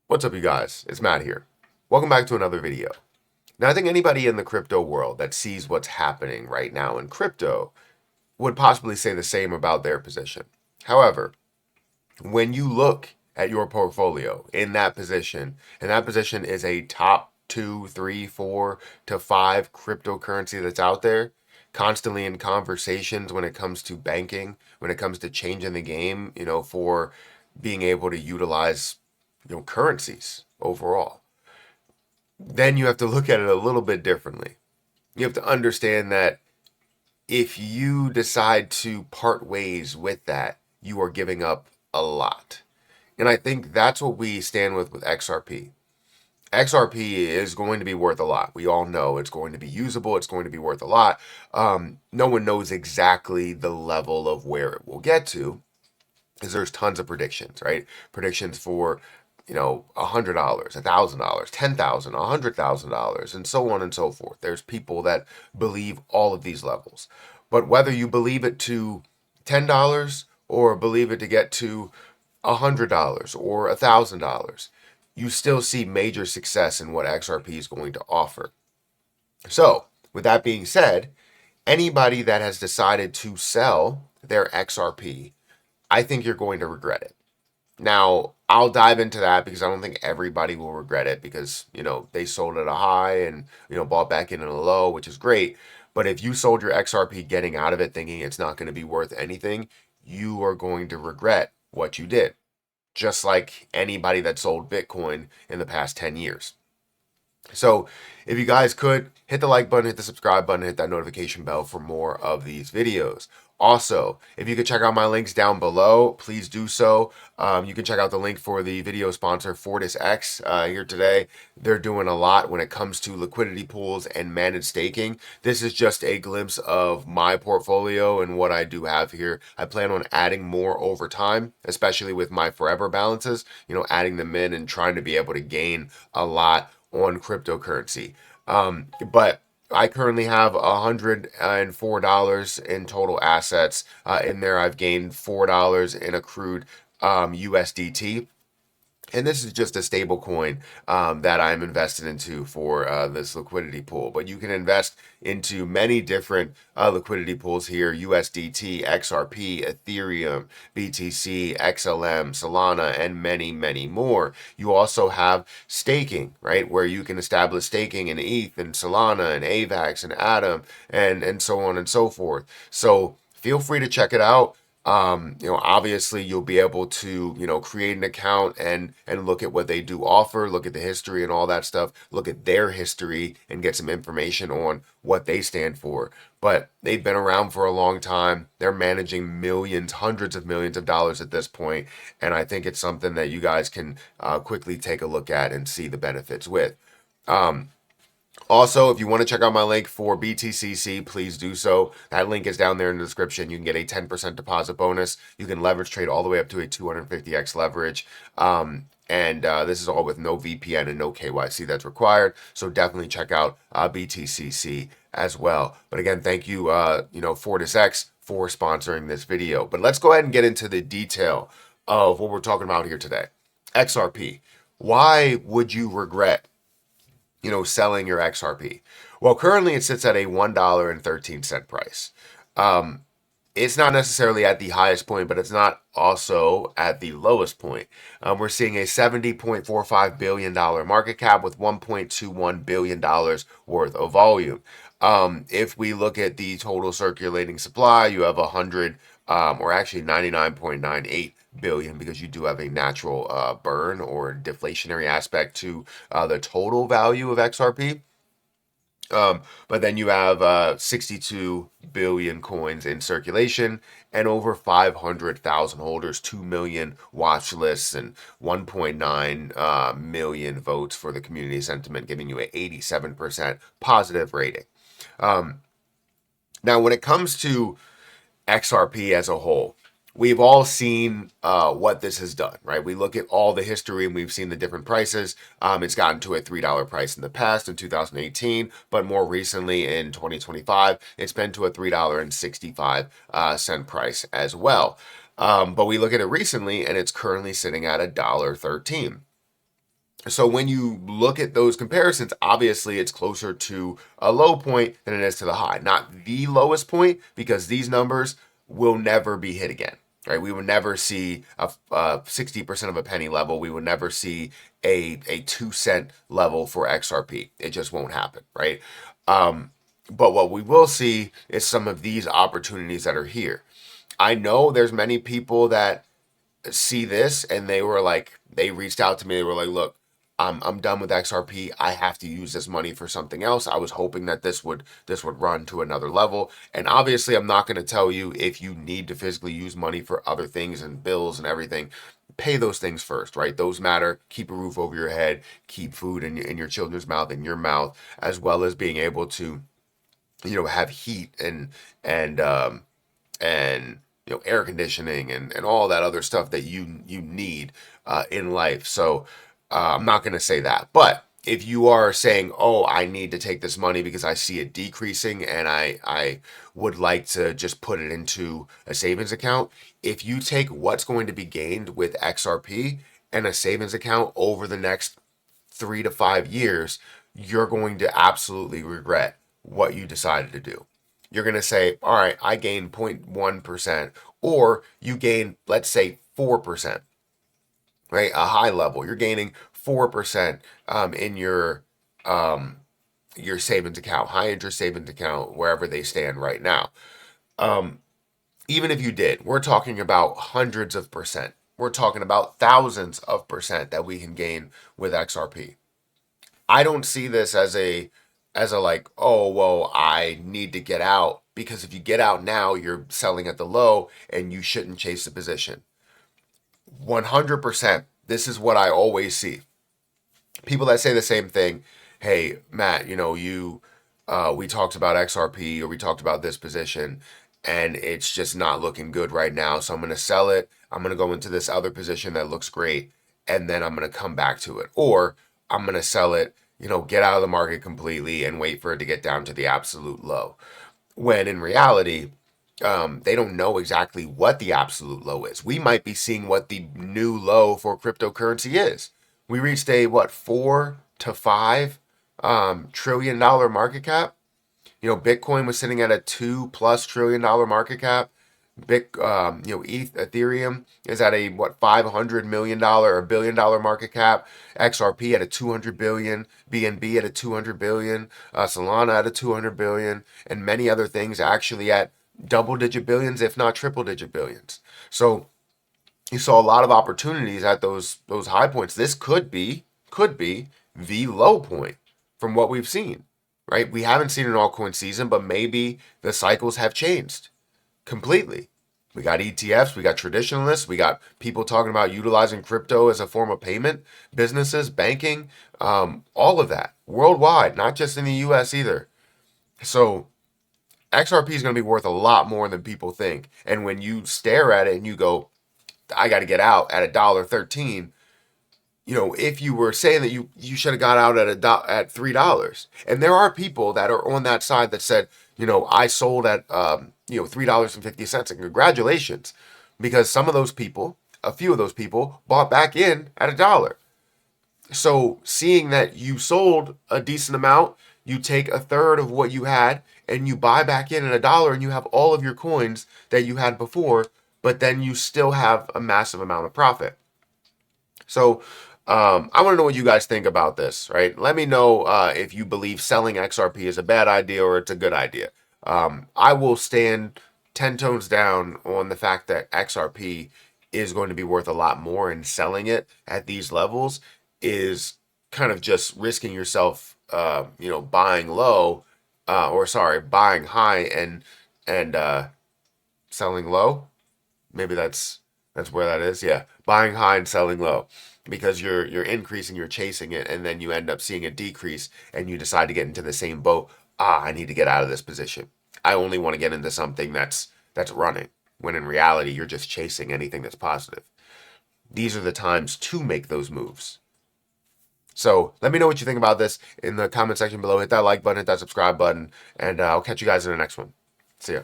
What's up, you guys? It's Matt here. Welcome back to another video. Now, I think anybody in the crypto world that sees what's happening right now in crypto would possibly say the same about their position. However, when you look at your portfolio in that position, and that position is a top 2, 3, 4 to 5 cryptocurrency that's out there, constantly in conversations when it comes to banking, when it comes to changing the game, for being able to utilize currencies overall, then you have to look at it a little bit differently. You have to understand that if you decide to part ways with that, you are giving up a lot. And I think that's what we stand with XRP. XRP is going to be worth a lot. We all know it's going to be usable. It's going to be worth a lot. No one knows exactly the level of where it will get to, because there's tons of predictions, right? Predictions for $100, $1,000, $10,000, $100,000, and so on and so forth. There's people that believe all of these levels, but whether you believe it to $10 or believe it to get to $100 or $1,000, you still see major success in what XRP is going to offer. So, with that being said, anybody that has decided to sell their XRP, I think you're going to regret it. Now, I'll dive into that because I don't think everybody will regret it because, they sold at a high and, bought back in at a low, which is great. But if you sold your XRP getting out of it thinking it's not going to be worth anything, you are going to regret what you did. Just like anybody that sold Bitcoin in the past 10 years. So if you guys could hit the like button, hit the subscribe button, hit that notification bell for more of these videos. Also, if you could check out my links down below, please do so. You can check out the link for the video sponsor FortisX here today. They're doing a lot when it comes to liquidity pools and managed staking. This is just a glimpse of my portfolio and what I do have here. I plan on adding more over time, especially with my forever balances, adding them in and trying to be able to gain a lot on cryptocurrency. But I currently have $104 in total assets. In there, I've gained $4 in accrued USDT. And this is just a stable coin that I'm invested into for this liquidity pool. But you can invest into many different liquidity pools here: USDT, XRP, Ethereum, BTC, XLM, Solana, and many, many more. You also have staking, right, where you can establish staking in ETH and Solana and AVAX and Atom and so on and so forth. So feel free to check it out. Obviously you'll be able to, create an account and look at what they do offer, look at the history and all that stuff, look at their history and get some information on what they stand for. But they've been around for a long time. They're managing millions, hundreds of millions of dollars at this point. And I think it's something that you guys can quickly take a look at and see the benefits with. Also, if you want to check out my link for BTCC, please do so. That link is down there in the description. You can get a 10% deposit bonus. You can leverage trade all the way up to a 250x leverage. This is all with no VPN and no KYC that's required. So definitely check out BTCC as well. But again, thank you, FortisX for sponsoring this video. But let's go ahead and get into the detail of what we're talking about here today. XRP. Why would you regret selling your XRP? Well, currently it sits at a $1.13 price. It's not necessarily at the highest point, but it's not also at the lowest point. We're seeing a $70.45 billion market cap with $1.21 billion worth of volume. If we look at the total circulating supply, you have 100, or actually 99.98 billion, because you do have a natural burn or deflationary aspect to the total value of XRP. But then you have 62 billion coins in circulation and over 500,000 holders, 2 million watch lists, and 1.9 million votes for the community sentiment, giving you an 87% positive rating. Now, when it comes to XRP as a whole, we've all seen what this has done, right? We look at all the history and we've seen the different prices. It's gotten to a $3 price in the past in 2018, but more recently in 2025, it's been to a $3.65 price as well. But we look at it recently and it's currently sitting at $1.13. So when you look at those comparisons, obviously it's closer to a low point than it is to the high. Not the lowest point, because these numbers will never be hit again. Right? We would never see a 60% of a penny level. We would never see a 2 cent level for XRP. It just won't happen, right? But what we will see is some of these opportunities that are here. I know there's many people that see this and they were like, they reached out to me. They were like, look, I'm done with XRP. I have to use this money for something else. I was hoping that this would run to another level. And obviously, I'm not going to tell you if you need to physically use money for other things and bills and everything. Pay those things first, right? Those matter. Keep a roof over your head. Keep food in your children's mouth, in your mouth, as well as being able to, have heat and air conditioning and all that other stuff that you need in life. So I'm not going to say that, but if you are saying, oh, I need to take this money because I see it decreasing and I would like to just put it into a savings account, if you take what's going to be gained with XRP and a savings account over the next 3 to 5 years, you're going to absolutely regret what you decided to do. You're going to say, all right, I gained 0.1%, or you gain, let's say, 4%, right? A high level. You're gaining 4% in your savings account, high interest savings account, wherever they stand right now. Even if you did, we're talking about hundreds of percent. We're talking about thousands of percent that we can gain with XRP. I don't see this as a like, oh, well, I need to get out, because if you get out now, you're selling at the low and you shouldn't chase the position. 100%. This is what I always see. People that say the same thing. Hey, Matt, we talked about XRP, or we talked about this position, and it's just not looking good right now. So I'm going to sell it. I'm going to go into this other position that looks great, and then I'm going to come back to it. Or I'm going to sell it, get out of the market completely and wait for it to get down to the absolute low. When in reality, they don't know exactly what the absolute low is. We might be seeing what the new low for cryptocurrency is. We reached a, what, 4 to 5 trillion dollar market cap. Bitcoin was sitting at a $2+ trillion market cap. Ethereum is at a, what, $500 million or $1 billion market cap. XRP at a 200 billion, BNB at a 200 billion, Solana at a 200 billion, and many other things actually at double-digit billions, if not triple-digit billions. So you saw a lot of opportunities at those high points. This could be the low point from what we've seen, right? We haven't seen an altcoin season, but maybe the cycles have changed completely. We got ETFs, we got traditionalists, we got people talking about utilizing crypto as a form of payment, businesses, banking, all of that worldwide, not just in the US either. So XRP is going to be worth a lot more than people think. And when you stare at it and you go, I got to get out at $1.13, if you were saying that you should have got out at $3, and there are people that are on that side that said, I sold at $3.50, and congratulations, because some of those people, a few of those people, bought back in at $1. So seeing that you sold a decent amount, you take a third of what you had and you buy back in at $1, and you have all of your coins that you had before, but then you still have a massive amount of profit. So I want to know what you guys think about this, right? Let me know if you believe selling XRP is a bad idea or it's a good idea. I will stand 10 tones down on the fact that XRP is going to be worth a lot more, and selling it at these levels is kind of just risking yourself, buying low, buying high and selling low. Maybe that's where that is. Yeah, buying high and selling low, because you're increasing, you're chasing it, and then you end up seeing a decrease, and you decide to get into the same boat. I need to get out of this position. I only want to get into something that's running. When in reality, you're just chasing anything that's positive. These are the times to make those moves. So let me know what you think about this in the comment section below. Hit that like button, hit that subscribe button, and I'll catch you guys in the next one. See ya.